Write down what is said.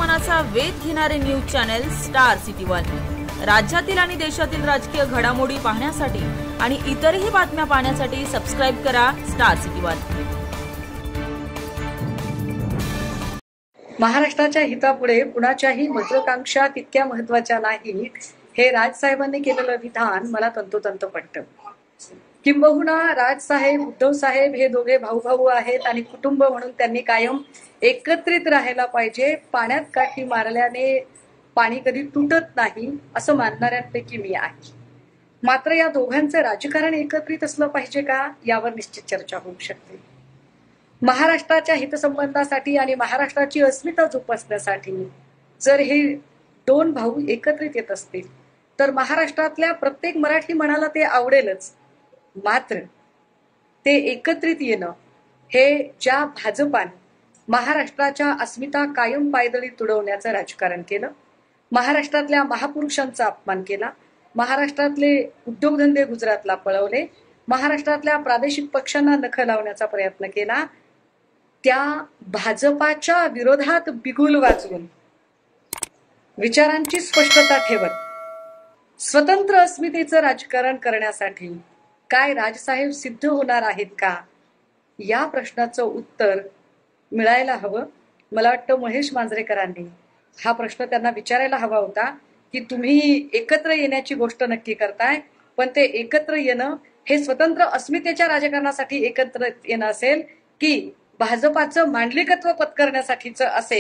मनाचा वेध घेणारे news channel star city one. राज्यातील आणि देशातील राजकीय घडामोडी पाहण्यासाठी आणि इतरही बातम्या पाहण्यासाठी सबस्क्राइब करा स्टार सिटी वन। महाराष्ट्राच्या हितापुढे कुणाच्याही महत्वाकांक्षा तितक्या महत्वाच्या नाहीत, हे राजसाहेबांनी केलेलं विधान मला तंतोतंत पटतं। किंबहुना राजसाहेब उद्धव साहेब हे दोघे भाऊ आहेत आणि कुटुंब म्हणून त्यांनी कायम एकत्रित राहायला पाहिजे। पाण्यात काठी मारल्याने पाणी कधी तुटत नाही असं मानणाऱ्यांपैकी मी आहे। मात्र या दोघांचं राजकारण एकत्रित असलं पाहिजे का, यावर निश्चित चर्चा होऊ शकते। महाराष्ट्राच्या हितसंबंधासाठी आणि महाराष्ट्राची अस्मिता जोपासण्यासाठी जर हे दोन भाऊ एकत्रित येत असतील तर महाराष्ट्रातल्या प्रत्येक मराठी मनाला ते आवडेलच। मात्र ते एकत्रित येणं हे ज्या भाजपाने महाराष्ट्राच्या अस्मिता कायम पायदळी तुडवण्याचं राजकारण केलं, महाराष्ट्रातल्या महापुरुषांचा अपमान केला, महाराष्ट्रातले उद्योगधंदे गुजरातला पळवले, महाराष्ट्रातल्या प्रादेशिक पक्षांना नख लावण्याचा प्रयत्न केला, त्या भाजपाच्या विरोधात बिगुल वाजवून विचारांची स्पष्टता ठेवत स्वतंत्र अस्मितेचं राजकारण करण्यासाठी काय राजसाहेब सिद्ध होणार आहेत का, या प्रश्नाचं उत्तर मिळायला हवं। मला वाटतं महेश मांजरेकरांनी हा प्रश्न त्यांना विचारायला हवा होता की तुम्ही एकत्र येण्याची गोष्ट नक्की करताय, पण ते एकत्र येणं हे स्वतंत्र अस्मितेच्या राजकारणासाठी एकत्र येणं असेल की भाजपाचं मांडलिकत्व पत्करण्यासाठीचं असेल।